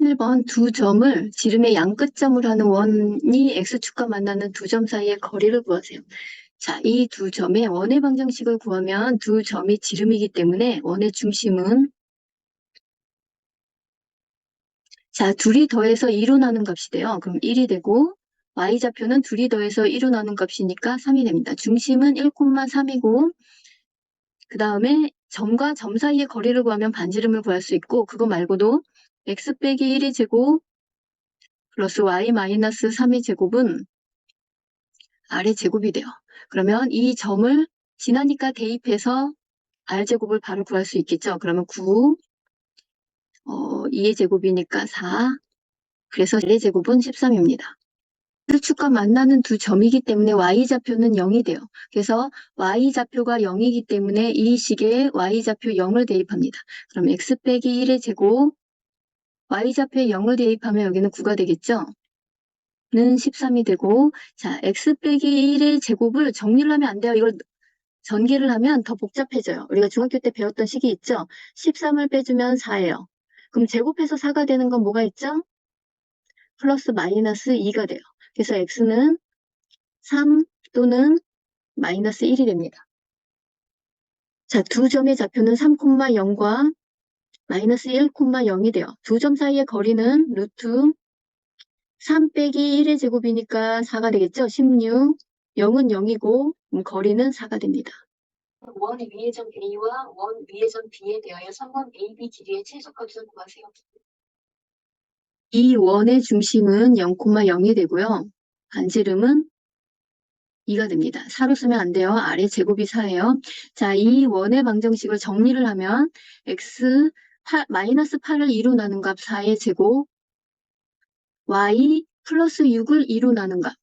1번 두 점을 지름의 양끝점을 하는 원이 X축과 만나는 두 점 사이의 거리를 구하세요. 자, 이 두 점의 원의 방정식을 구하면 두 점이 지름이기 때문에 원의 중심은 자, 둘이 더해서 2로 나눈 값이 돼요. 그럼 1이 되고 y좌표는 둘이 더해서 1로 나눈 값이니까 3이 됩니다. 중심은 1,3이고 그 다음에 점과 점 사이의 거리를 구하면 반지름을 구할 수 있고 그거 말고도 x 빼기 1의 제곱 플러스 y 마이너스 3의 제곱은 r의 제곱이 돼요. 그러면 이 점을 지나니까 대입해서 r제곱을 바로 구할 수 있겠죠. 그러면 9, 2의 제곱이니까 4, 그래서 r의 제곱은 13입니다. X축과 만나는 두 점이기 때문에 y좌표는 0이 돼요. 그래서 y좌표가 0이기 때문에 이 식에 y좌표 0을 대입합니다. 그럼 x 빼기 1의 제곱, y좌표에 0을 대입하면 여기는 9가 되겠죠? 는 13이 되고, 자, x 빼기 1의 제곱을 정리를 하면 안 돼요. 이걸 전개를 하면 더 복잡해져요. 우리가 중학교 때 배웠던 식이 있죠? 13을 빼주면 4예요. 그럼 제곱해서 4가 되는 건 뭐가 있죠? 플러스 마이너스 2가 돼요. 그래서 x는 3 또는 마이너스 1이 됩니다. 자, 두 점의 좌표는 3,0과 마이너스 1,0이 돼요. 두 점 사이의 거리는 루트 3 빼기 1의 제곱이니까 4가 되겠죠? 16. 0은 0이고 거리는 4가 됩니다. 원 위의 점 A와 원 위의 점 B에 대하여 3번 AB 길이의 최소값을 구하세요. 이 원의 중심은 0,0이 되고요. 반지름은 2가 됩니다. 4로 쓰면 안 돼요. 아래 제곱이 4예요. 자, 이 원의 방정식을 정리를 하면 x 마이너스 8을 2로 나눈 값 4의 제곱, y 플러스 6을 2로 나눈 값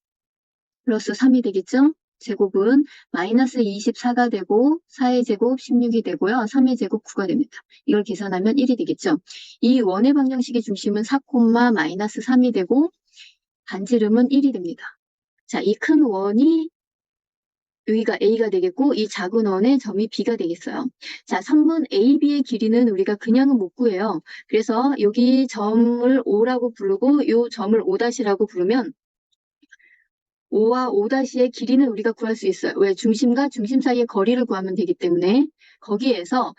플러스 3이 되겠죠? 제곱은 마이너스 24가 되고 4의 제곱 16이 되고요. 3의 제곱 9가 됩니다. 이걸 계산하면 1이 되겠죠? 이 원의 방정식의 중심은 4, 마이너스 3이 되고 반지름은 1이 됩니다. 자, 이 큰 원이 여기가 A가 되겠고 이 작은 원의 점이 B가 되겠어요. 자, 선분 AB의 길이는 우리가 그냥은 못 구해요. 그래서 여기 점을 O라고 부르고 이 점을 O'라고 부르면 O와 O''의 길이는 우리가 구할 수 있어요. 왜? 중심과 중심 사이의 거리를 구하면 되기 때문에 거기에서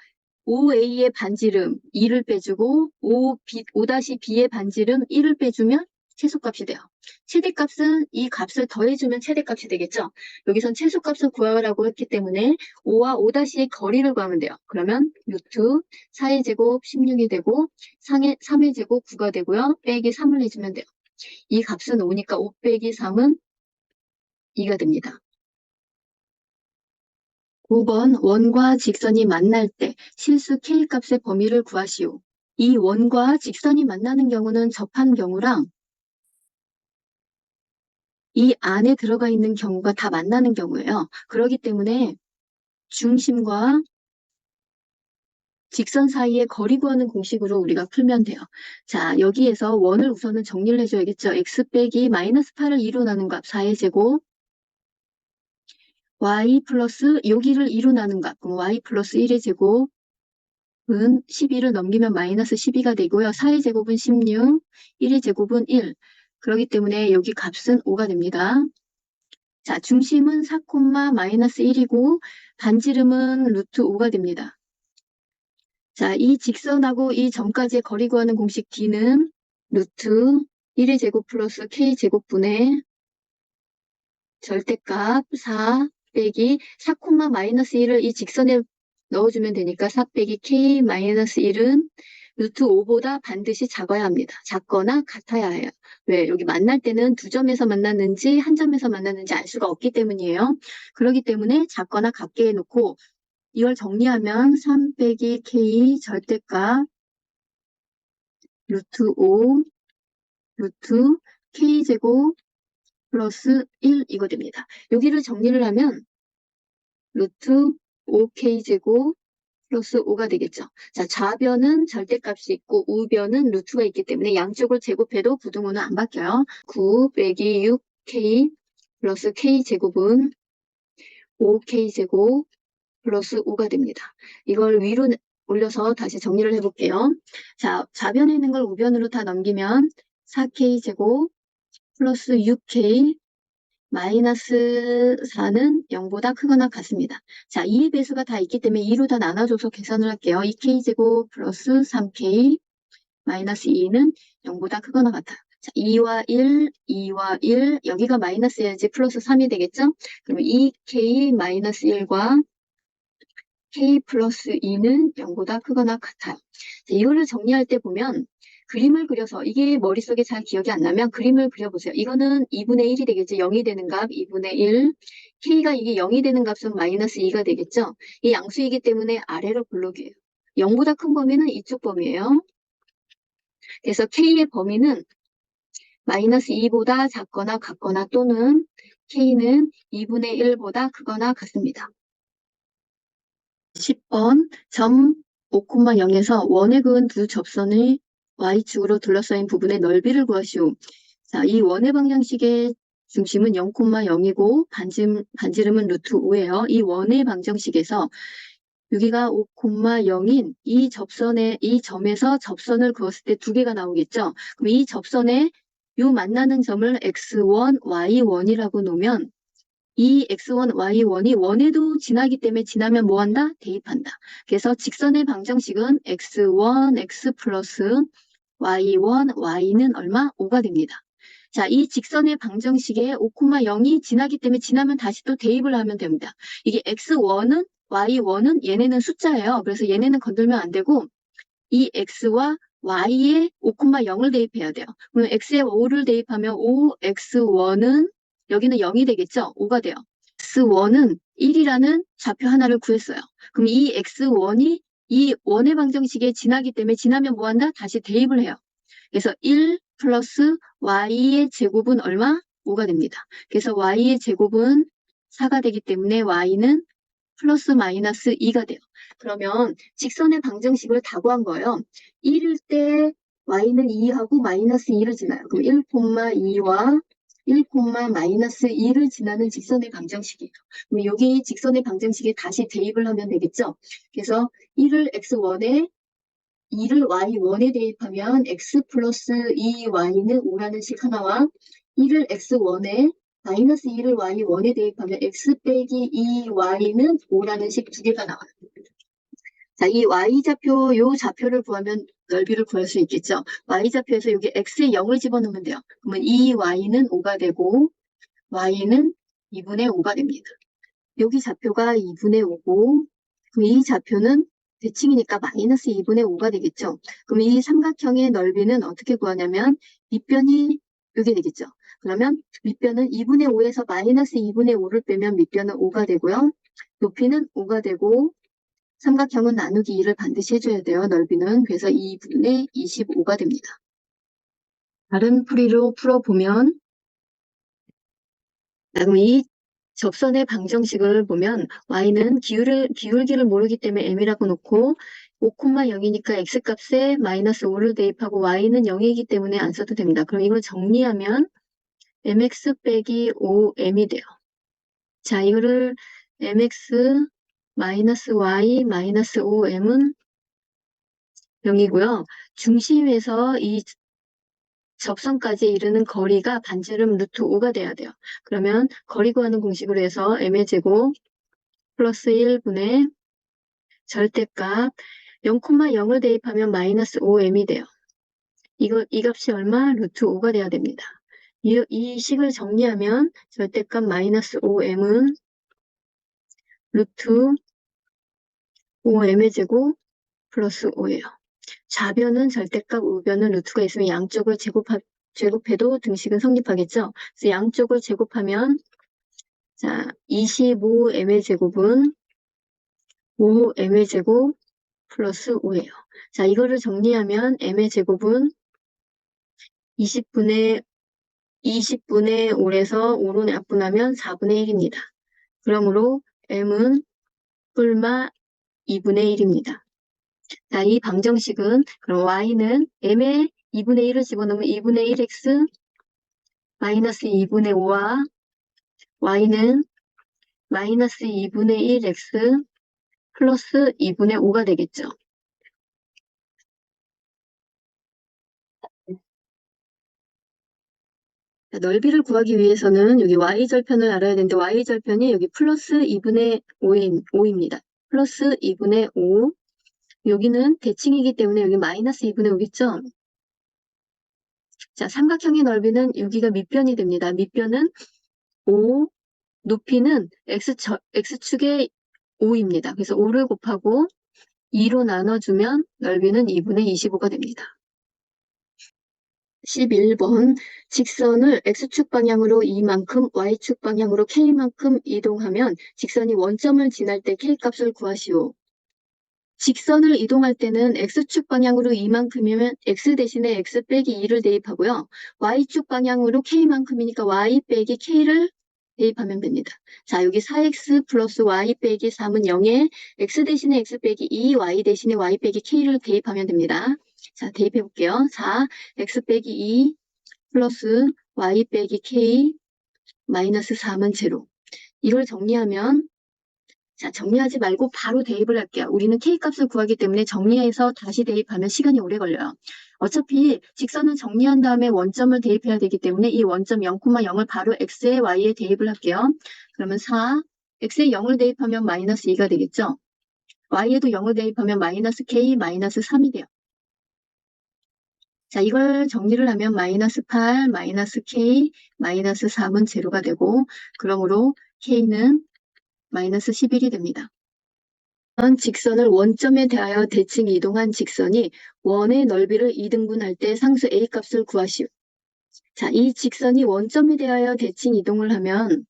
OA의 반지름 2를 빼주고 O''B의 반지름 1을 빼주면 최소값이 돼요. 최대값은 이 값을 더해주면 최대값이 되겠죠. 여기선 최소값을 구하라고 했기 때문에 O와 O''의 거리를 구하면 돼요. 그러면 루트 4의 제곱 16이 되고 3의 제곱 9가 되고요. 빼기 3을 해주면 돼요. 이 값은 5니까 5 빼기 3은 2가 됩니다. 5번 원과 직선이 만날 때 실수 K값의 범위를 구하시오. 이 원과 직선이 만나는 경우는 접한 경우랑 이 안에 들어가 있는 경우가 다 만나는 경우예요. 그렇기 때문에 중심과 직선 사이의 거리 구하는 공식으로 우리가 풀면 돼요. 자, 여기에서 원을 우선은 정리를 해줘야겠죠. x 빼기 마이너스 8을 2로 나눈 값 4의 제곱 y 플러스 여기를 2로 나눈 값 그럼 y 플러스 1의 제곱 은 12를 넘기면 마이너스 12가 되고요. 4의 제곱은 16, 1의 제곱은 1. 그렇기 때문에 여기 값은 5가 됩니다. 자, 중심은 4, 마이너스 1이고 반지름은 루트 5가 됩니다. 자, 이 직선하고 이 점까지의 거리 구하는 공식 D는 루트 1의 제곱 플러스 K 제곱분의 절대값 4 빼기 4, 마이너스 1을 이 직선에 넣어주면 되니까 4 빼기 K 마이너스 1은 루트 5보다 반드시 작아야 합니다. 작거나 같아야 해요. 왜? 여기 만날 때는 두 점에서 만났는지 한 점에서 만났는지 알 수가 없기 때문이에요. 그렇기 때문에 작거나 같게 해놓고 이걸 정리하면 3 빼기 K 절대값 루트 5 루트 K제곱 플러스 1 이거 됩니다. 여기를 정리를 하면 루트 5K제곱 플러스 5가 되겠죠. 자, 좌변은 절대값이 있고 우변은 루트가 있기 때문에 양쪽을 제곱해도 부등호는 안 바뀌어요. 9 빼기 6K 플러스 K제곱은 5K제곱 플러스 5가 됩니다. 이걸 위로 올려서 다시 정리를 해볼게요. 자, 좌변에 있는 걸 우변으로 다 넘기면 4K제곱 플러스 6K 마이너스 4는 0보다 크거나 같습니다. 자, 2의 배수가 다 있기 때문에 2로 다 나눠줘서 계산을 할게요. 2K제곱 플러스 3K 마이너스 2는 0보다 크거나 같아요. 자, 2와 1, 2와 1, 여기가 마이너스여야지 플러스 3이 되겠죠? 그럼 2K 마이너스 1과 K 플러스 2는 0보다 크거나 같아요. 자, 이거를 정리할 때 보면 그림을 그려서 이게 머릿속에 잘 기억이 안 나면 그림을 그려보세요. 이거는 2분의 1이 되겠죠. 0이 되는 값 2분의 1. K가 이게 0이 되는 값은 마이너스 2가 되겠죠. 이 양수이기 때문에 아래로 볼록이에요. 0보다 큰 범위는 이쪽 범위예요. 그래서 K의 범위는 마이너스 2보다 작거나 같거나 또는 K는 2분의 1보다 크거나 같습니다. 10번 점 5,0에서 원에 그은 두 접선의 Y축으로 둘러싸인 부분의 넓이를 구하시오. 자, 이 원의 방정식의 중심은 0,0이고 반지름은 루트 5예요. 이 원의 방정식에서 여기가 5,0인 이 점에서 접선을 그었을 때 두 개가 나오겠죠. 그럼 이 접선에 요 만나는 점을 x1, y1이라고 놓으면 이 x1, y1이 원에도 지나기 때문에 지나면 뭐 한다? 대입한다. 그래서 직선의 방정식은 x1, x 플러스 y1, y는 얼마? 5가 됩니다. 자, 이 직선의 방정식에 5,0이 지나기 때문에 지나면 다시 또 대입을 하면 됩니다. 이게 x1은 y1은 얘네는 숫자예요. 그래서 얘네는 건들면 안 되고 이 x와 y에 5,0을 대입해야 돼요. 그럼 x에 5를 대입하면 5x1은 여기는 0이 되겠죠? 5가 돼요. x1은 1이라는 좌표 하나를 구했어요. 그럼 이 x1이 이 원의 방정식에 지나기 때문에 지나면 뭐 한다? 다시 대입을 해요. 그래서 1 플러스 y의 제곱은 얼마? 5가 됩니다. 그래서 y의 제곱은 4가 되기 때문에 y는 플러스 마이너스 2가 돼요. 그러면 직선의 방정식을 다 구한 거예요. 1일 때 y는 2하고 마이너스 2를 지나요. 그럼 1,2와 1, 마이너스 2를 지나는 직선의 방정식이에요. 그럼 여기 직선의 방정식에 다시 대입을 하면 되겠죠. 그래서 1을 x1에 2를 y1에 대입하면 x 플러스 2y는 5라는 식 하나와 1을 x1에 마이너스 2를 y1에 대입하면 x 빼기 2y는 5라는 식 두 개가 나와요. 자, 이 y좌표, 요 좌표를 구하면 넓이를 구할 수 있겠죠. y좌표에서 여기 x에 0을 집어넣으면 돼요. 그러면 2y는 5가 되고 y는 2분의 5가 됩니다. 여기 좌표가 2분의 5고 그럼 이 좌표는 대칭이니까 마이너스 2분의 5가 되겠죠. 그럼 이 삼각형의 넓이는 어떻게 구하냐면 밑변이 이게 되겠죠. 그러면 밑변은 2분의 5에서 마이너스 2분의 5를 빼면 밑변은 5가 되고요. 높이는 5가 되고 삼각형은 나누기 2를 반드시 해줘야 돼요. 넓이는. 그래서 2분의 25가 됩니다. 다른 풀이로 풀어보면 그럼 이 접선의 방정식을 보면 y는 기울기를 모르기 때문에 m이라고 놓고 5,0이니까 x값에 마이너스 5를 대입하고 y는 0이기 때문에 안 써도 됩니다. 그럼 이걸 정리하면 mx 빼기 5m이 돼요. 자, 이거를 mx 마이너스 y 마이너스 5m은 0이고요. 중심에서 이 접선까지 이르는 거리가 반지름 루트 5가 돼야 돼요. 그러면 거리 구하는 공식으로 해서 m의 제곱 플러스 1분의 절대값 0,0을 대입하면 마이너스 5m이 돼요. 이 값이 얼마? 루트 5가 돼야 됩니다. 이 식을 정리하면 절대값 마이너스 5m은 루트 5m의 제곱 플러스 5예요. 좌변은 절대값, 우변은 루트가 있으면 양쪽을 제곱해도 등식은 성립하겠죠. 그래서 양쪽을 제곱하면 자 25m의 제곱은 5m의 제곱 플러스 5예요. 자, 이거를 정리하면 m의 제곱은 20분의 5에서 5로 약분하면 4분의 1입니다. 그러므로 m은 뿔마 2분의 1입니다. 자, 이 방정식은 그럼 y는 m에 2분의 1을 집어넣으면 2분의 1x 마이너스 2분의 5와 y는 마이너스 2분의 1x 플러스 2분의 5가 되겠죠. 자, 넓이를 구하기 위해서는 여기 y절편을 알아야 되는데 y절편이 여기 플러스 2분의 5입니다. 플러스 2분의 5. 여기는 대칭이기 때문에 여기 마이너스 2분의 5겠죠? 자, 삼각형의 넓이는 여기가 밑변이 됩니다. 밑변은 5, 높이는 x축의 5입니다. 그래서 5를 곱하고 2로 나눠주면 넓이는 2분의 25가 됩니다. 11번 직선을 x축 방향으로 이만큼 y축 방향으로 k만큼 이동하면 직선이 원점을 지날 때 k값을 구하시오. 직선을 이동할 때는 x축 방향으로 이만큼이면 x 대신에 x 빼기 2를 대입하고요. y축 방향으로 k만큼이니까 y 빼기 k를 대입하면 됩니다. 자, 여기 4x 플러스 y 빼기 3은 0에 x 대신에 x 빼기 2, y 대신에 y 빼기 k를 대입하면 됩니다. 자, 대입해 볼게요. 4, x 빼기 2 플러스 y 빼기 k 마이너스 3은 제로. 이걸 정리하면 자, 정리하지 말고 바로 대입을 할게요. 우리는 k값을 구하기 때문에 정리해서 다시 대입하면 시간이 오래 걸려요. 어차피 직선을 정리한 다음에 원점을 대입해야 되기 때문에 이 원점 0,0을 바로 x에 y에 대입을 할게요. 그러면 4, x에 0을 대입하면 마이너스 2가 되겠죠. y에도 0을 대입하면 마이너스 k 마이너스 3이 돼요. 자, 이걸 정리를 하면 마이너스 8, 마이너스 k, 마이너스 3은 제로가 되고 그러므로 k는 마이너스 11이 됩니다. 직선을 원점에 대하여 대칭 이동한 직선이 원의 넓이를 2등분할 때 상수 a 값을 구하시오. 자, 이 직선이 원점에 대하여 대칭 이동을 하면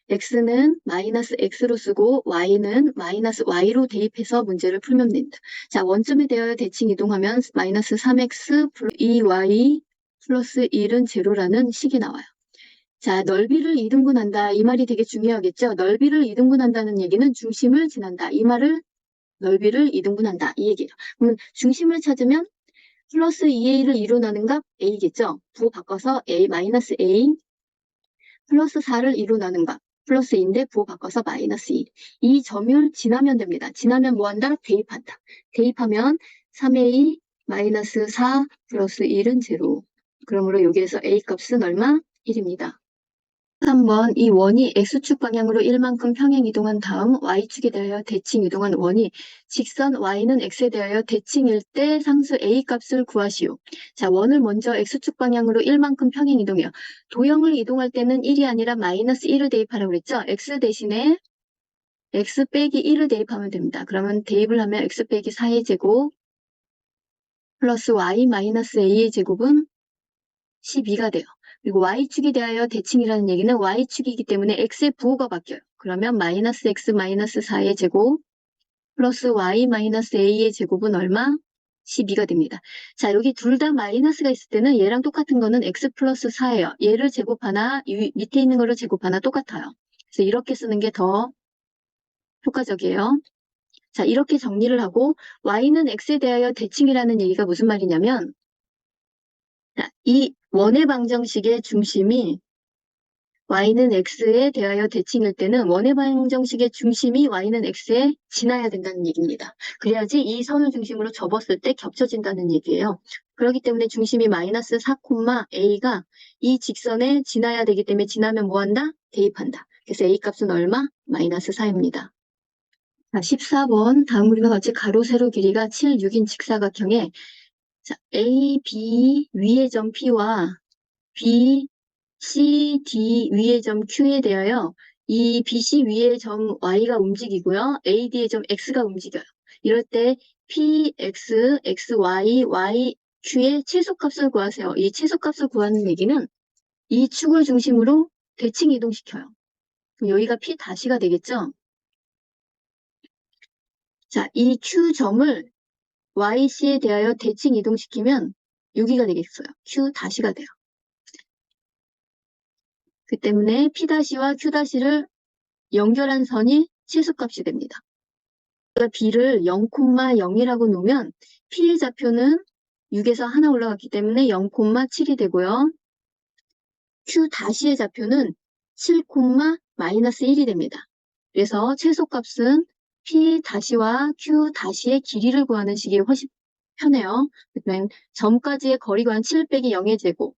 x는 마이너스 x로 쓰고 y는 마이너스 y로 대입해서 문제를 풀면 됩니다. 자, 원점에 대하여 대칭 이동하면 마이너스 3x 플러스 2y 플러스 1은 제로라는 식이 나와요. 자, 넓이를 2등분한다. 이 말이 되게 중요하겠죠? 넓이를 2등분한다는 얘기는 중심을 지난다. 이 말을 넓이를 2등분한다. 이 얘기예요. 그러면 중심을 찾으면 플러스 2a를 2로 나눈 값 a겠죠? 부호 바꿔서 a 마이너스 a 플러스 4를 2로 나눈 값 플러스 2인데 부호 바꿔서 마이너스 2. 이 점을 지나면 됩니다. 지나면 뭐 한다? 대입한다. 대입하면 3a 마이너스 4 플러스 1은 제로. 그러므로 여기에서 a 값은 얼마? 1입니다. 3번 이 원이 x축 방향으로 1만큼 평행 이동한 다음 y축에 대하여 대칭 이동한 원이 직선 y는 x에 대하여 대칭일 때 상수 a 값을 구하시오. 자, 원을 먼저 x축 방향으로 1만큼 평행 이동해요. 도형을 이동할 때는 1이 아니라 마이너스 1을 대입하라고 그랬죠. x 대신에 x 빼기 1을 대입하면 됩니다. 그러면 대입을 하면 x 빼기 4의 제곱 플러스 y 마이너스 a의 제곱은 12가 돼요. 그리고 y축에 대하여 대칭이라는 얘기는 y축이기 때문에 x의 부호가 바뀌어요. 그러면 마이너스 x 마이너스 4의 제곱 플러스 y 마이너스 a의 제곱은 얼마? 12가 됩니다. 자, 여기 둘 다 마이너스가 있을 때는 얘랑 똑같은 거는 x 플러스 4예요. 얘를 제곱하나 밑에 있는 거를 제곱하나 똑같아요. 그래서 이렇게 쓰는 게 더 효과적이에요. 자, 이렇게 정리를 하고 y는 x에 대하여 대칭이라는 얘기가 무슨 말이냐면 자, 이 원의 방정식의 중심이 y는 x에 대하여 대칭일 때는 원의 방정식의 중심이 y는 x에 지나야 된다는 얘기입니다. 그래야지 이 선을 중심으로 접었을 때 겹쳐진다는 얘기예요. 그렇기 때문에 중심이 마이너스 4, a가 이 직선에 지나야 되기 때문에 지나면 뭐한다? 대입한다. 그래서 a 값은 얼마? 마이너스 4입니다. 자, 14번 다음 그림과 같이 가로 세로 길이가 7, 6인 직사각형에 자, A, B 위의 점 P와 B, C, D 위의 점 Q에 대하여 이 B, C 위의 점 Y가 움직이고요. A, D의 점 X가 움직여요. 이럴 때 P, X, X, Y, Y, Q의 최소값을 구하세요. 이 최소값을 구하는 얘기는 이 축을 중심으로 대칭 이동시켜요. 그럼 여기가 P 다시가 되겠죠? 자, 이 Q점을 YC에 대하여 대칭 이동시키면 여기가 되겠어요. Q 다시가 돼요. 그 때문에 P'와 Q'를 연결한 선이 치수값이 됩니다. B를 0,0이라고 놓으면 P의 좌표는 6에서 하나 올라갔기 때문에 0,7이 되고요. Q'의 좌표는 7, 마이너스 1이 됩니다. 그래서 최소값은 P'와 Q'의 길이를 구하는 식이 훨씬 편해요. 그러면 점까지의 거리관 7 빼기 0의 제곱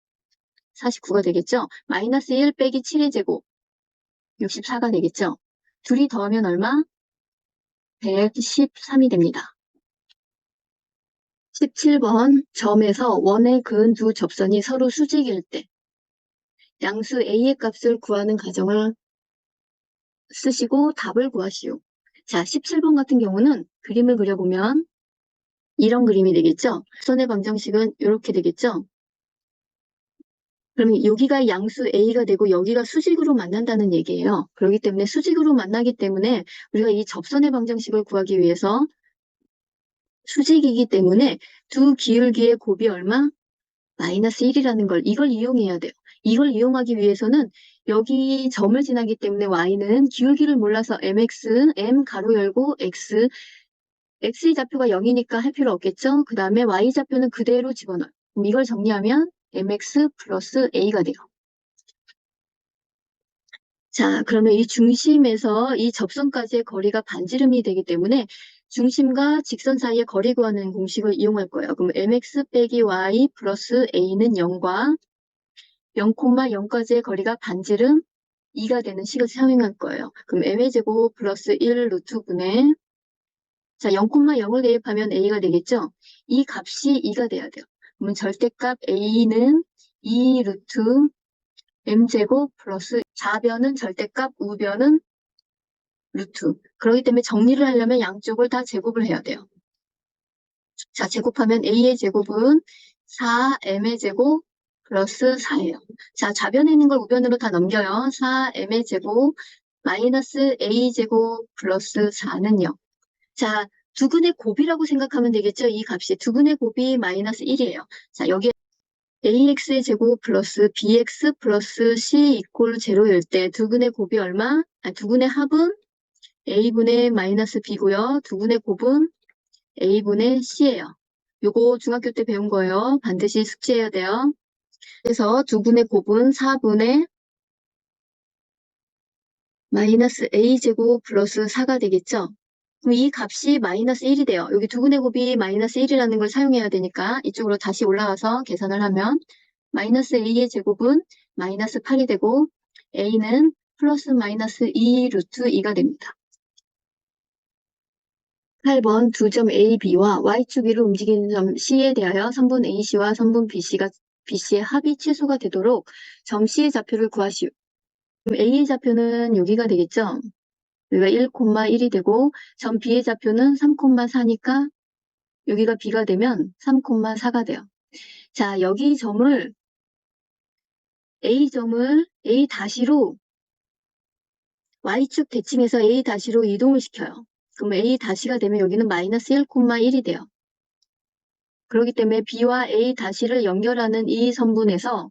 49가 되겠죠? 마이너스 1 빼기 7의 제곱 64가 되겠죠? 둘이 더하면 얼마? 113이 됩니다. 17번 점에서 원에 그은 두 접선이 서로 수직일 때 양수 a의 값을 구하는 가정을 쓰시고 답을 구하시오. 자, 17번 같은 경우는 그림을 그려보면 이런 그림이 되겠죠? 선의 방정식은 이렇게 되겠죠? 그러면 여기가 양수 a가 되고 여기가 수직으로 만난다는 얘기예요. 그렇기 때문에 수직으로 만나기 때문에 우리가 이 접선의 방정식을 구하기 위해서 수직이기 때문에 두 기울기의 곱이 얼마? 마이너스 1이라는 걸 이걸 이용해야 돼요. 이걸 이용하기 위해서는 여기 점을 지나기 때문에 y는 기울기를 몰라서 mx, m 가로 열고 x, x의 좌표가 0이니까 할 필요 없겠죠? 그 다음에 y 좌표는 그대로 집어넣어요. 그럼 이걸 정리하면 mx 플러스 a가 돼요. 자, 그러면 이 중심에서 이 접선까지의 거리가 반지름이 되기 때문에 중심과 직선 사이의 거리 구하는 공식을 이용할 거예요. 그럼 mx 빼기 y 플러스 a는 0과 0,0까지의 거리가 반지름 2가 되는 식을 사용할 거예요. 그럼 m의 제곱 플러스 1 루트분의 자, 0,0을 대입하면 a가 되겠죠? 이 값이 2가 돼야 돼요. 그러면 절대값 a는 2 루트 m제곱 플러스 좌변은 절대값, 우변은 루트. 그렇기 때문에 정리를 하려면 양쪽을 다 제곱을 해야 돼요. 자, 제곱하면 a의 제곱은 4m의 제곱 플러스 4예요. 자, 좌변에 있는 걸 우변으로 다 넘겨요. 4m의 제곱 마이너스 a제곱 플러스 4는요. 자, 두근의 곱이라고 생각하면 되겠죠? 이 값이 두근의 곱이 마이너스 1이에요. 자, 여기 ax의 제곱 플러스 bx 플러스 c 이꼴 0일 때 두근의 곱이 얼마? 두근의 합은 a분의 마이너스 b고요. 두근의 곱은 a분의 c예요. 요거 중학교 때 배운 거예요. 반드시 숙지해야 돼요. 그래서 두근의 곱은 4분의 마이너스 a제곱 플러스 4가 되겠죠? 그럼 이 값이 마이너스 1이 돼요. 여기 두근의 곱이 마이너스 1이라는 걸 사용해야 되니까 이쪽으로 다시 올라가서 계산을 하면 마이너스 a의 제곱은 마이너스 8이 되고 a는 플러스 마이너스 2 루트 2가 됩니다. 8번 두 점 A, B와 Y축 위로 움직이는 점 C에 대하여 선분 AC와 선분 BC의 합이 최소가 되도록 점 C의 좌표를 구하시오. 그럼 A의 좌표는 여기가 되겠죠? 여기가 1,1이 되고 점 B의 좌표는 3,4니까 여기가 B가 되면 3,4가 돼요. 자, 여기 점을 A점을 A-로 Y축 대칭해서 A-로 이동을 시켜요. 그럼 A-가 되면 여기는 마이너스 1,1이 돼요. 그렇기 때문에 B와 A-를 연결하는 이 선분에서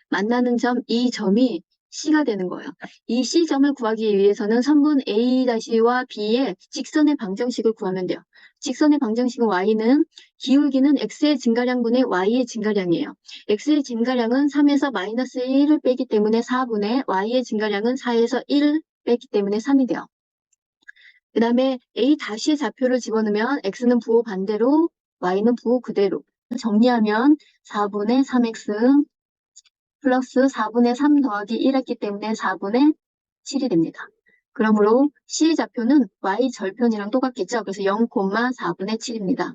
만나는 점, 이 점이 C가 되는 거예요. 이 C점을 구하기 위해서는 선분 A-와 B의 직선의 방정식을 구하면 돼요. 직선의 방정식은 Y는 기울기는 X의 증가량분의 Y의 증가량이에요. X의 증가량은 3에서 마이너스 1을 빼기 때문에 4분의 Y의 증가량은 4에서 1 뺐기 때문에 3이 돼요. 그 다음에 A-의 좌표를 집어넣으면 X는 부호 반대로 Y는 부호 그대로 정리하면 4분의 3X 플러스 4분의 3 더하기 1 했기 때문에 4분의 7이 됩니다. 그러므로 C의 좌표는 Y 절편이랑 똑같겠죠. 그래서 0,4분의 7입니다.